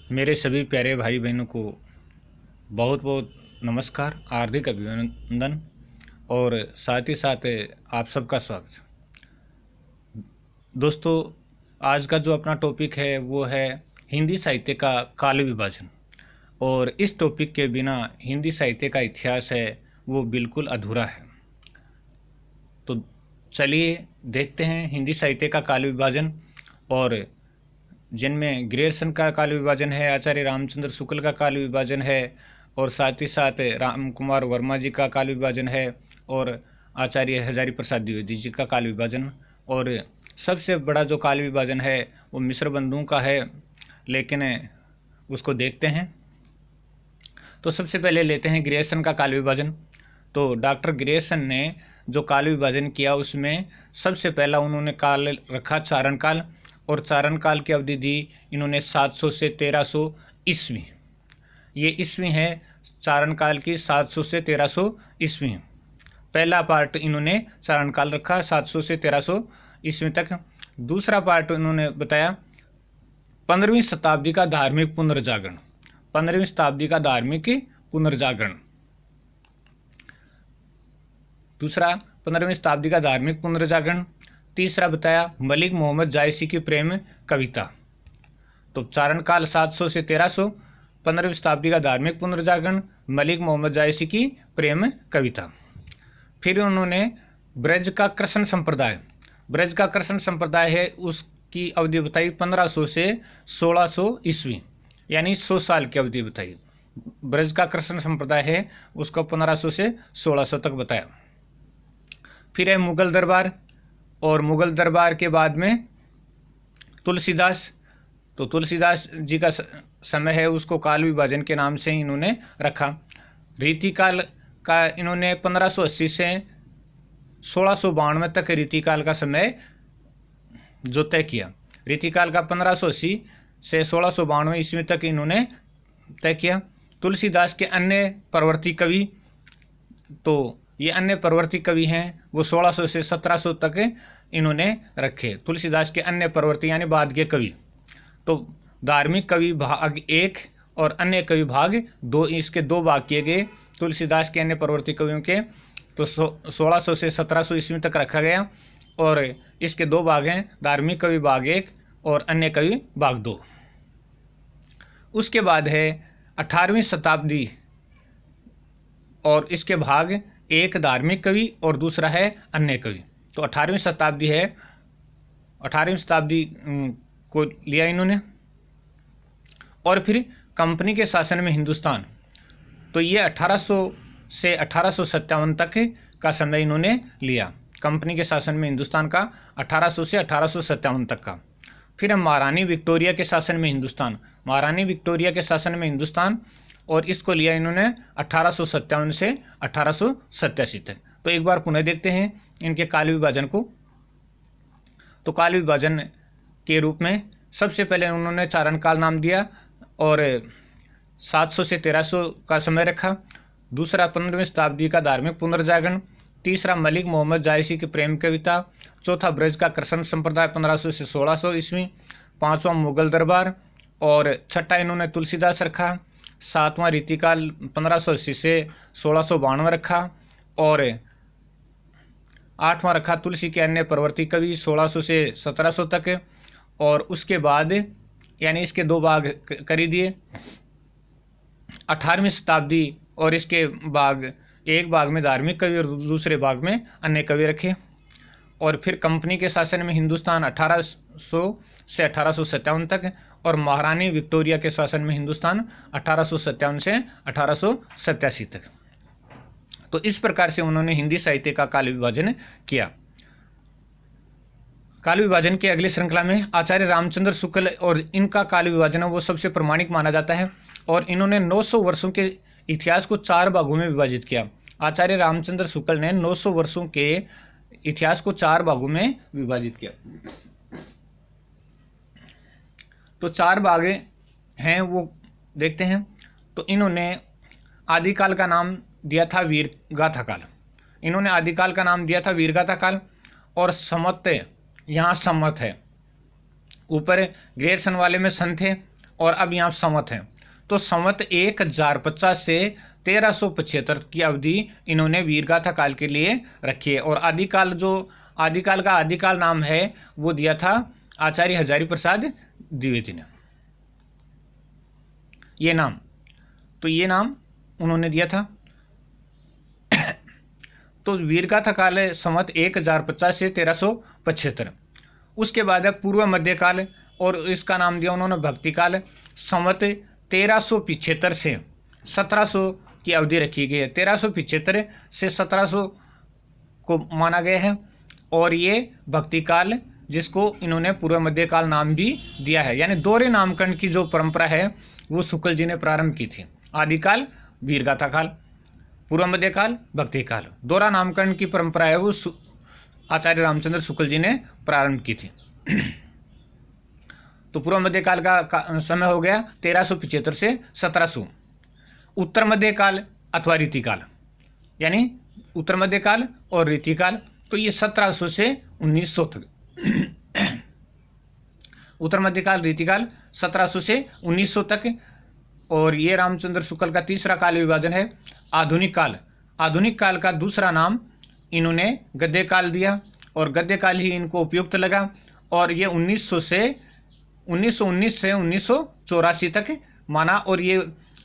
मेरे सभी प्यारे भाई बहनों को बहुत बहुत नमस्कार, हार्दिक अभिनंदन और साथ ही साथ आप सबका स्वागत। दोस्तों, आज का जो अपना टॉपिक है वो है हिंदी साहित्य का काल विभाजन। और इस टॉपिक के बिना हिंदी साहित्य का इतिहास है वो बिल्कुल अधूरा है। तो चलिए देखते हैं हिंदी साहित्य का काल विभाजन, और जिनमें ग्रेरसन का काल विभाजन है, आचार्य रामचंद्र शुक्ल का काल विभाजन है, और साथ ही साथ राम कुमार वर्मा जी का काल विभाजन है, और आचार्य हजारी प्रसाद द्विवेदी जी का काल विभाजन। और सबसे बड़ा जो काल विभाजन है वो मिश्र बंधुओं का है, लेकिन उसको देखते हैं। तो सबसे पहले लेते हैं ग्रेरसन का काल विभाजन। तो डॉक्टर ग्रेरसन ने जो काल विभाजन किया उसमें सबसे पहला उन्होंने काल रखा चारण काल, और चारण काल की अवधि दी इन्होंने 700 से 1300 ईस्वी। ये ईस्वी है चारण काल की, 700 से 1300 ईस्वी। पहला पार्ट इन्होंने चारण काल रखा 700 से 1300 ईस्वी तक। दूसरा पार्ट इन्होंने बताया 15वीं शताब्दी का धार्मिक पुनर्जागरण, 15वीं शताब्दी का धार्मिक पुनर्जागरण। दूसरा 15वीं शताब्दी का धार्मिक पुनर्जागरण। तीसरा बताया मलिक मोहम्मद जायसी की प्रेम कविता। तो चारण काल 700 से 1300, 15वीं शताब्दी का धार्मिक पुनर्जागरण, मलिक मोहम्मद जायसी की प्रेम कविता। फिर उन्होंने ब्रज का कृष्ण संप्रदाय, ब्रज का कृष्ण संप्रदाय है उसकी अवधि बताई 1500 से 1600 ईस्वी, यानी 100 साल की अवधि बताई। ब्रज का कृष्ण संप्रदाय है उसको 1500 से 1600 तक बताया। फिर है मुगल दरबार, और मुगल दरबार के बाद में तुलसीदास। तो तुलसीदास जी का समय है उसको काल विभाजन के नाम से इन्होंने रखा। रीतिकाल का इन्होंने 1580 से 1692 तक रीतिकाल का समय जो तय किया। रीतिकाल का 1580 से 1692 ईस्वी तक इन्होंने तय किया। तुलसीदास के अन्य प्रवर्ती कवि, तो ये अन्य प्रवर्ती कवि हैं वो 1600 से 1700 तक इन्होंने रखे। तुलसीदास के अन्य प्रवर्ती यानी बाद के कवि। तो धार्मिक कवि भाग 1 और अन्य कवि भाग 2, इसके 2 भाग किए गए तुलसीदास के अन्य प्रवर्ती कवियों के। तो 1600 से 1700 ईस्वी तक रखा गया, और इसके 2 भाग हैं, धार्मिक कवि भाग 1 और अन्य कवि भाग 2। उसके बाद है 18वीं शताब्दी, और इसके भाग 1 धार्मिक कवि और दूसरा है अन्य कवि। तो 18वीं शताब्दी है, 18वीं शताब्दी को लिया इन्होंने। और फिर कंपनी के शासन में हिंदुस्तान, तो ये 1800 से 1857 तक का समय इन्होंने लिया। कंपनी के शासन में हिंदुस्तान का 1800 से 1857 तक का। फिर हम महारानी विक्टोरिया के शासन में हिंदुस्तान, महारानी विक्टोरिया के शासन में हिंदुस्तान, और इसको लिया इन्होंने 1857 से 1887 तक। तो एक बार पुनः देखते हैं इनके काल विभाजन को। तो काल विभाजन के रूप में सबसे पहले उन्होंने चारण काल नाम दिया, और 700 से 1300 का समय रखा। दूसरा 15वीं शताब्दी का धार्मिक पुनर्जागरण। तीसरा मलिक मोहम्मद जायसी की प्रेम कविता। चौथा ब्रज का कृष्ण संप्रदाय 1500 से 1600 ईस्वी। पाँचवां मुगल दरबार, और छठा इन्होंने तुलसीदास रखा। सातवां रीतिकाल 1580 से 1692 रखा, और आठवां रखा तुलसी के अन्य प्रवर्ती कवि 1600 से 1700 तक। और उसके बाद यानी इसके 2 भाग कर दिए। 18वीं शताब्दी, और इसके भाग, एक भाग में धार्मिक कवि और दूसरे भाग में अन्य कवि रखे। और फिर कंपनी के शासन में हिंदुस्तान 1800 से 1857 तक, और महारानी विक्टोरिया के शासन में हिंदुस्तान 1857 से 1887 तक। तो इस प्रकार से उन्होंने हिंदी साहित्य का काल विभाजन किया। काल विभाजन के अगली श्रृंखला में आचार्य रामचंद्र शुक्ल और इनका काल विभाजन वो सबसे प्रमाणिक माना जाता है, और इन्होंने 900 वर्षों के इतिहास को 4 भागों में विभाजित किया। आचार्य रामचंद्र शुक्ल ने 900 वर्षों के इतिहास को 4 भागों में विभाजित किया। तो 4 भाग हैं वो देखते हैं। तो इन्होंने आदिकाल का नाम दिया था वीर गाथा काल, इन्होंने आदिकाल का नाम दिया था वीर गाथा काल। और समत, यहाँ सम्मत है, ऊपर ग्रेरसन वाले में सन थे, और अब यहाँ संवत है। तो संवत 1050 से 1375 की अवधि इन्होंने वीरगाथा काल के लिए रखी है। और आदिकाल, जो आदिकाल का आदिकाल नाम है वो दिया था आचार्य हजारी प्रसाद द्विवेदी ने, ये नाम, तो ये नाम उन्होंने दिया था। तो वीरगाथा काल है संवत 1050 से 1375। उसके बाद है पूर्व मध्यकाल, और इसका नाम दिया उन्होंने भक्ति काल। संवत 1375 से 1700 की अवधि रखी गई है। 1375 से 1700 को माना गया है। और ये भक्ति काल, जिसको इन्होंने पूर्व मध्यकाल नाम भी दिया है, यानी दोहरे नामकरण की जो परंपरा है वो शुक्ल जी ने प्रारंभ की थी। आदिकाल वीरगाथा काल, पूर्व मध्यकाल भक्ति काल, दोहरा नामकरण की परंपरा है वो आचार्य रामचंद्र शुक्ल जी ने प्रारंभ की थी। तो पूर्व मध्यकाल का समय हो गया 1375 से 1700। उत्तर मध्यकाल अथवा रीतिकाल, यानी उत्तर मध्यकाल और रीतिकाल, तो ये 1700 से 1900 तक। उत्तर मध्यकाल रीतिकाल 1700 से 1900 तक। और ये रामचंद्र शुक्ल का तीसरा काल विभाजन है आधुनिक काल। आधुनिक काल का दूसरा नाम इन्होंने गद्य काल दिया, और गद्य काल ही इनको उपयुक्त लगा। और ये 1919 से 1984 तक माना। और ये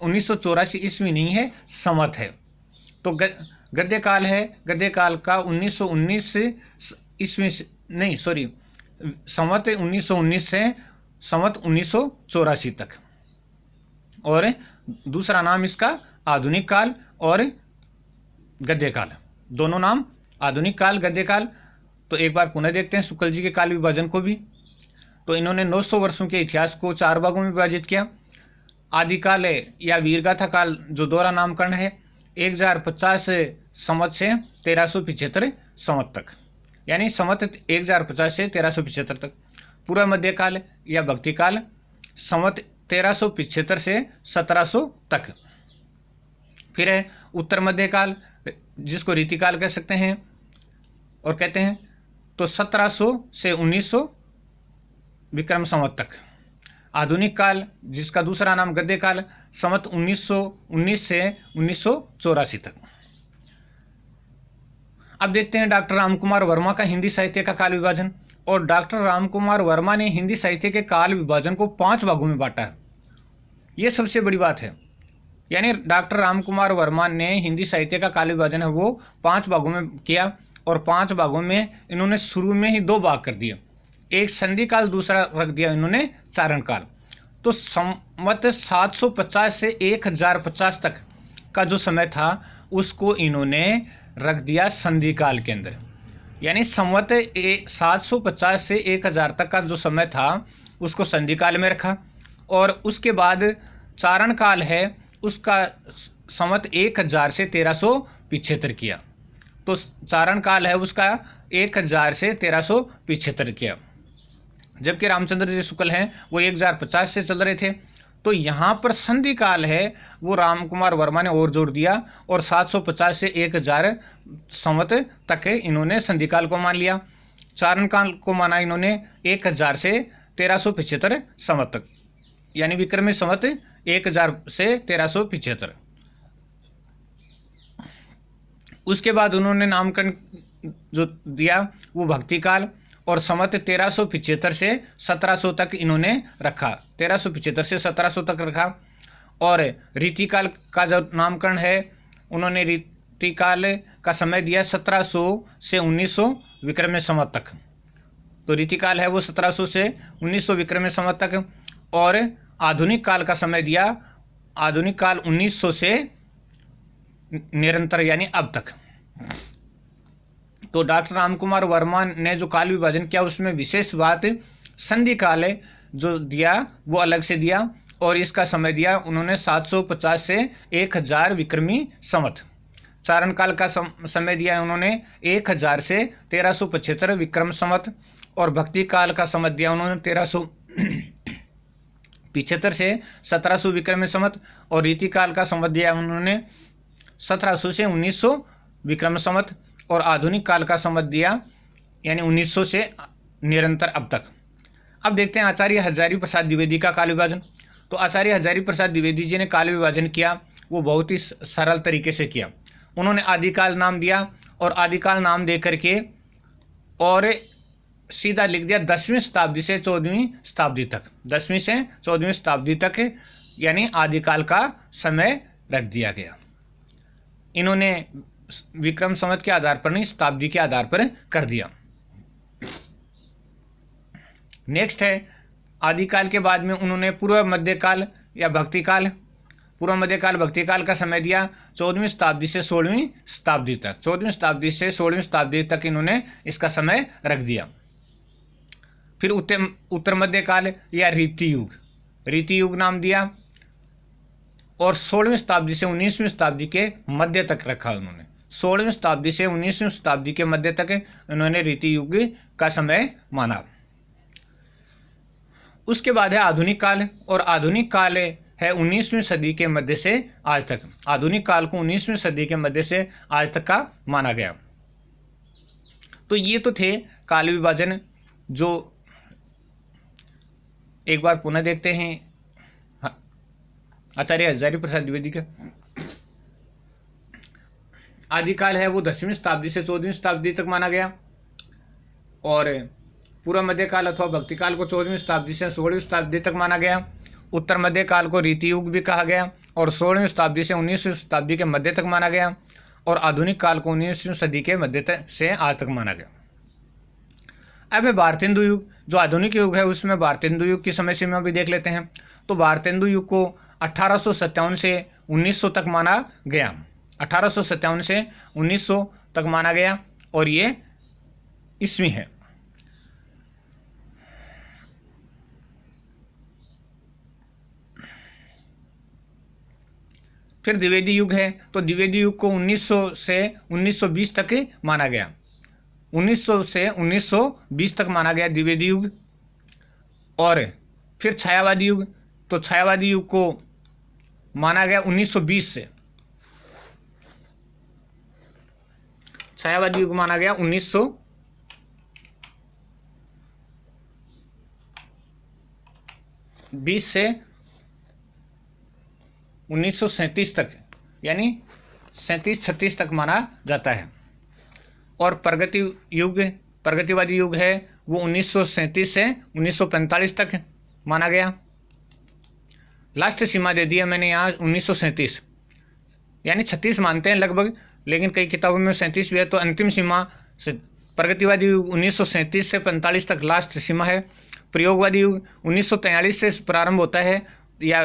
1984 ईस्वी नहीं है, संवत है। तो गद्य काल है, गद्य काल का 1919 ईस्वी नहीं, सॉरी, संवत 1919 से संवत 1984 तक। और दूसरा नाम इसका आधुनिक काल और गद्य काल, दोनों नाम आधुनिक काल, गद्य काल। तो एक बार पुनः देखते हैं शुक्ल जी के काल विभाजन को भी। तो इन्होंने 900 वर्षों के इतिहास को 4 भागों में विभाजित किया। आदिकाल है या वीरगाथा काल, जो दोहरा नामकरण है, 1050 संवत से 1375 संवत तक, यानी संवत 1050 से 1375 तक। पूर्व मध्यकाल या भक्ति काल संवत 1375 से 1700 तक। फिर है उत्तर मध्यकाल, जिसको रीतिकाल कह सकते हैं और कहते हैं, तो 1700 से 1900 विक्रम संवत तक। आधुनिक काल, जिसका दूसरा नाम गद्य काल, संवत 1919 से 1984 तक। अब देखते हैं डॉक्टर रामकुमार वर्मा का हिंदी साहित्य का काल विभाजन। और डॉक्टर रामकुमार वर्मा ने हिंदी साहित्य के काल विभाजन को 5 भागों में बांटा है। ये सबसे बड़ी बात है, यानी डॉक्टर रामकुमार वर्मा ने हिंदी साहित्य का काल विभाजन है वो 5 भागों में किया। और 5 भागों में इन्होंने शुरू में ही 2 भाग कर दिए, एक संधि काल, दूसरा रख दिया इन्होंने चारण काल। तो संवत 750 से 1050 तक का जो समय था उसको इन्होंने रख दिया संधि काल के अंदर, यानी संवत 750 से 1000 तक का जो समय था उसको संधि काल में रखा। और उसके बाद चारण काल है उसका संवत 1000 से 1375 किया। तो चारण काल है उसका 1000 से 1375 किया, जबकि रामचंद्र जी शुक्ल हैं वो 1050 से चल रहे थे। तो यहाँ पर संधि काल है वो रामकुमार वर्मा ने और जोड़ दिया, और 750 से 1000 संवत तक इन्होंने संधि काल को मान लिया। चारण काल को माना इन्होंने 1000 से 1375 संवत तक, यानी विक्रमी संवत 1000 से 1375। उसके बाद उन्होंने नामकरण जो दिया वो भक्ति काल, और संवत 1375 से 1700 तक इन्होंने रखा, 1375 से 1700 तक रखा। और रीतिकाल का जो नामकरण है उन्होंने रीतिकाल का समय दिया 1700 से 1900 विक्रम संवत तक। तो रीतिकाल है वो 1700 से 1900 विक्रम संवत तक। और आधुनिक काल का समय दिया, आधुनिक काल 1900 से निरंतर, यानी अब तक। तो डॉक्टर रामकुमार वर्मा ने जो काल विभाजन किया उसमें विशेष बात संधि काल जो दिया वो अलग से दिया, और इसका समय दिया उन्होंने 750 से 1000 विक्रमी संवत। चारण काल का समय दिया उन्होंने 1000 से 1375 विक्रम संवत। और भक्ति काल का समय दिया उन्होंने 1375 से 1700 विक्रम संवत। और रीतिकाल का समय दिया उन्होंने 1700 से 1900 विक्रम संवत। और आधुनिक काल का समय दिया यानी 1900 से निरंतर अब तक। अब देखते हैं आचार्य हजारी प्रसाद द्विवेदी का काल विभाजन। तो आचार्य हजारी प्रसाद द्विवेदी जी ने काल विभाजन किया वो बहुत ही सरल तरीके से किया। उन्होंने आदिकाल नाम दिया और आदिकाल नाम दे करके और सीधा लिख दिया 10वीं शताब्दी से 14वीं शताब्दी तक, 10वीं से 14वीं शताब्दी तक, यानी आदिकाल का समय रख दिया गया। इन्होंने विक्रम संवत के आधार पर नहीं, शताब्दी के आधार पर कर दिया। नेक्स्ट है आदिकाल के बाद में उन्होंने पूर्व मध्यकाल या भक्तिकाल, पूर्व मध्यकाल भक्तिकाल का समय दिया 14वीं शताब्दी से 16वीं शताब्दी तक, 14वीं शताब्दी से 16वीं शताब्दी तक इन्होंने इसका समय रख दिया। फिर उत्तर मध्यकाल या रीति युग, रीति युग नाम दिया और 16वीं शताब्दी से 19वीं शताब्दी के मध्य तक रखा उन्होंने। 16वीं शताब्दी से 19वीं शताब्दी के मध्य तक उन्होंने रीति युग का समय माना। उसके बाद है आधुनिक काल, और आधुनिक काल है 19वीं सदी के मध्य से आज तक। आधुनिक काल को 19वीं सदी के मध्य से आज तक का माना गया। तो ये तो थे काल विभाजन, जो एक बार पुनः देखते हैं आचार्य हजारी प्रसाद द्विवेदी का। आदिकाल है वो 10वीं शताब्दी से 14वीं शताब्दी तक माना गया, और पूर्व मध्यकाल अथवा भक्तिकाल को 14वीं शताब्दी से 16वीं शताब्दी तक माना गया। उत्तर मध्यकाल को रीति युग भी कहा गया और 16वीं शताब्दी से 19वीं शताब्दी के मध्य तक माना गया, और आधुनिक काल को 19वीं सदी के मध्य तक से आज तक माना गया। अब है भारतेंदु युग, जो आधुनिक युग है उसमें भारतेंदु युग की समय सीमा भी देख लेते हैं। तो भारतेंदु युग को 1857 से 1900 तक माना गया, 1857 से 1900 तक माना गया, और ये ईस्वी है। फिर द्विवेदी युग है, तो द्विवेदी युग को 1900 से 1920 तक माना गया, 1900 से 1920 तक माना गया द्विवेदी युग। और फिर छायावादी युग, तो छायावादी युग को माना गया 1920 से, छायावादी युग माना गया 1920 से 1937 तक, यानी 37-36 तक माना जाता है। और प्रगतिवादी युग है वो 1937 से 1945 तक माना गया। लास्ट सीमा दे दिया मैंने यहाँ 1937, यानी 36 मानते हैं लगभग, लेकिन कई किताबों में 37 भी है। तो अंतिम सीमा प्रगतिवादी युग 1937 से 45 तक लास्ट सीमा है। प्रयोगवादी युग 1943 से प्रारंभ होता है, या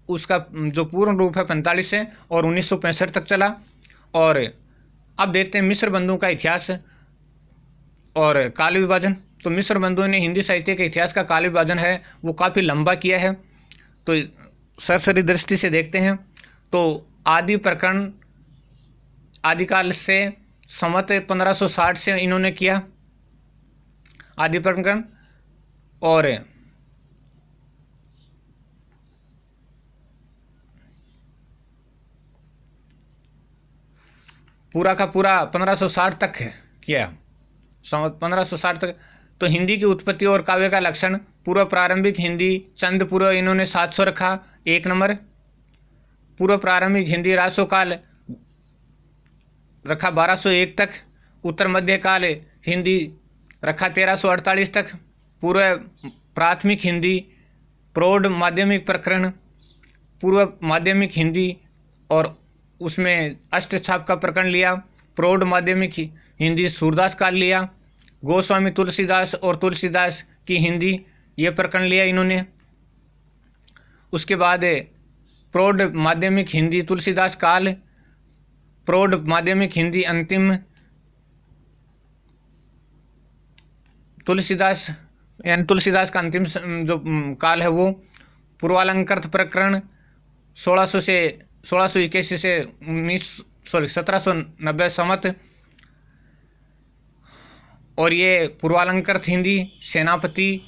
उसका जो पूर्ण रूप है 45 से, और 1965 तक चला। और अब देखते हैं मिस्र बंधुओं का इतिहास और काल विभाजन। तो मिस्र बंधुओं ने हिंदी साहित्य के इतिहास का काल विभाजन है वो काफ़ी लंबा किया है। तो सरसरी दृष्टि से देखते हैं तो आदि प्रकरण आदिकाल से संवत 1560 से इन्होंने किया आदि प्रकरण, और पूरा का पूरा 1560 तक है किया, संवत 1560 तक। तो हिंदी की उत्पत्ति और काव्य का लक्षण, पूर्व प्रारंभिक हिंदी चंद पूर्व इन्होंने 700 रखा 1 नंबर। पूर्व प्रारंभिक हिंदी रासो काल रखा 1201 तक। उत्तर मध्यकाल हिंदी रखा 1348 तक। पूर्व प्राथमिक हिंदी प्रौढ़ माध्यमिक प्रकरण, पूर्व माध्यमिक हिंदी और उसमें अष्टछाप का प्रकरण लिया। प्रौढ़ माध्यमिक हिंदी सूरदास काल लिया। गोस्वामी तुलसीदास और तुलसीदास की हिंदी ये प्रकरण लिया इन्होंने। उसके बाद प्रौढ़ माध्यमिक हिंदी तुलसीदास काल, प्रौढ़ माध्यमिक हिंदी अंतिम तुलसीदास, यानी तुलसीदास का अंतिम जो काल है वो पूर्वालंकृत प्रकरण 1681 से 1790 संवत। और ये पूर्वालंकृत हिंदी सेनापति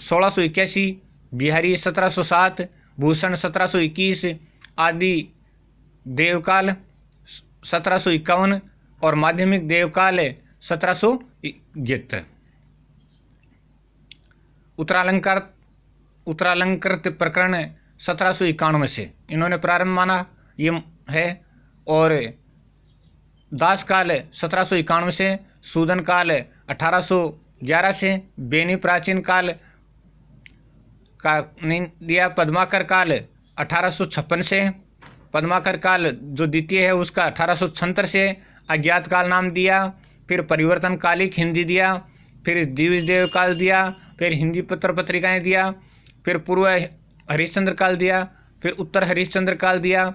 1681, बिहारी 1707, भूषण 1721, आदि देवकाल 1751 और माध्यमिक देवकाल 1771। उत्तरालंकृत प्रकरण 1791 से इन्होंने प्रारंभ माना ये है, और दास काल 1791 से, शूदन काल 1811 से, बेनी प्राचीन काल का नहीं दिया, पद्माकर काल 1856 से, पद्माकर काल जो द्वितीय है उसका 1876 से अज्ञात काल नाम दिया, फिर परिवर्तन कालिक हिंदी दिया, फिर द्विजदेव काल दिया, फिर हिंदी पत्र पत्रिकाएं दिया, फिर पूर्व हरिश्चंद्र काल दिया, फिर उत्तर हरिश्चंद्र काल दिया,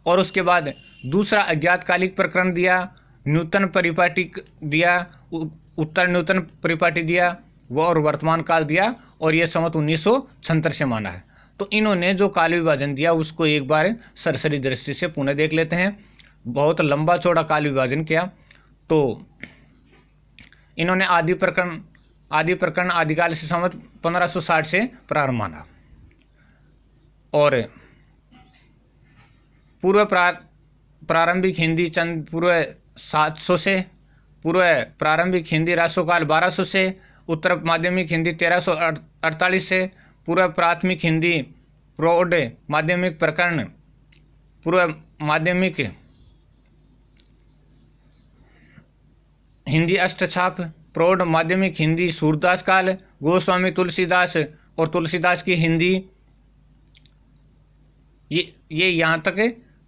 और उसके बाद दूसरा अज्ञात कालिक प्रकरण दिया, नूतन परिपाटी दिया, उत्तर नूतन परिपाटी दिया, वह और वर्तमान काल दिया, और यह संवत 1976 से माना है। तो इन्होंने जो काल विभाजन दिया उसको एक बार सरसरी दृष्टि से पुनः देख लेते हैं। बहुत लंबा चौड़ा काल विभाजन किया। तो इन्होंने आदि प्रकरण आदिकाल से संवत 1560 से प्रारंभ माना, और पूर्व प्रारंभिक हिंदी चंद पूर्व 700 से, पूर्व प्रारंभिक हिंदी रासोकाल 1200 से, उत्तर माध्यमिक हिंदी 1348 से, पूर्व प्राथमिक हिंदी प्रौढ़ माध्यमिक प्रकरण, पूर्व माध्यमिक हिंदी अष्टछाप, प्रौढ़ माध्यमिक हिंदी सूरदास काल, गोस्वामी तुलसीदास और तुलसीदास की हिंदी, ये यहाँ तक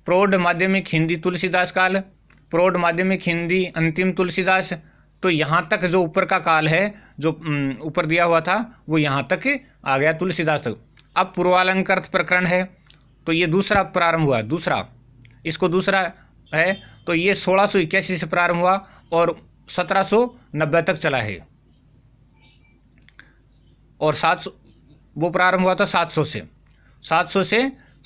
प्रौढ़ माध्यमिक हिंदी तुलसीदास काल, प्रौढ़ माध्यमिक हिंदी अंतिम तुलसीदास। तो यहाँ तक जो ऊपर का काल है जो ऊपर दिया हुआ था वो यहाँ तक आ गया तुलसीदास तक। अब पूर्वालंकृत प्रकरण है, तो ये दूसरा प्रारंभ हुआ, इसको दूसरा है, तो ये 1681 से प्रारंभ हुआ और 1790 तक चला है, और 700 वो प्रारंभ हुआ था 700 से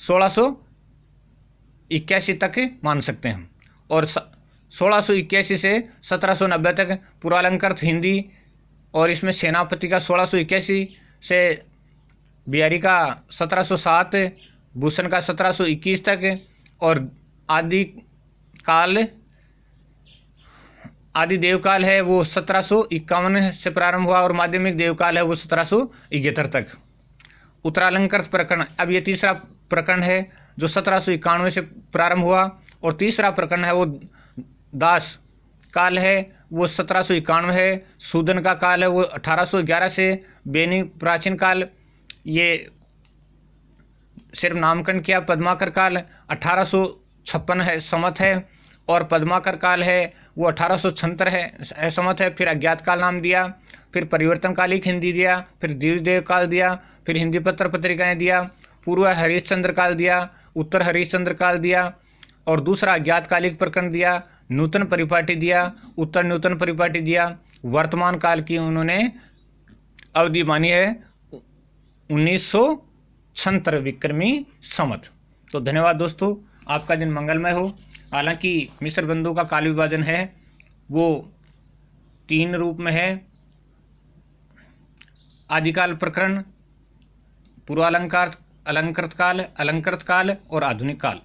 1681 तक मान सकते हैं, और 1681 से 1790 तक पूर्वालंकृत हिंदी, और इसमें सेनापति का 1681 से, बिहारी का 1707, भूषण का 1721 तक, और आदि देवकाल है वो 1751 से प्रारंभ हुआ, और माध्यमिक देवकाल है वो 1771 तक। उत्तरालंकृत प्रकरण, अब ये तीसरा प्रकरण है जो 1791 से प्रारंभ हुआ, और तीसरा प्रकरण है वो दास काल है वो 1791 है, शूदन का काल है वो 1811 से, बेनी प्राचीन काल ये सिर्फ नामकरण किया, पद्माकर काल 1856 है समत है, और पद्माकर काल है वो 1876 है समत है, फिर अज्ञात काल नाम दिया, फिर परिवर्तन कालिक हिंदी दिया, फिर द्विजदेव काल दिया, फिर हिंदी पत्र पत्रिकाएं दिया, पूर्व हरिश्चंद्र काल दिया, उत्तर हरिश्चंद्र काल दिया, और दूसरा अज्ञात कालिक प्रकरण दिया, नूतन परिपाटी दिया, उत्तर नूतन परिपाटी दिया, वर्तमान काल की उन्होंने अवधि मानी है 1976 विक्रमी संवत। तो धन्यवाद दोस्तों, आपका दिन मंगलमय हो। हालांकि मिस्र बंधु का काल विभाजन है वो 3 रूप में है, आदिकाल प्रकरण, पूर्वालंकार अलंकृत काल, अलंकृत काल और आधुनिक काल।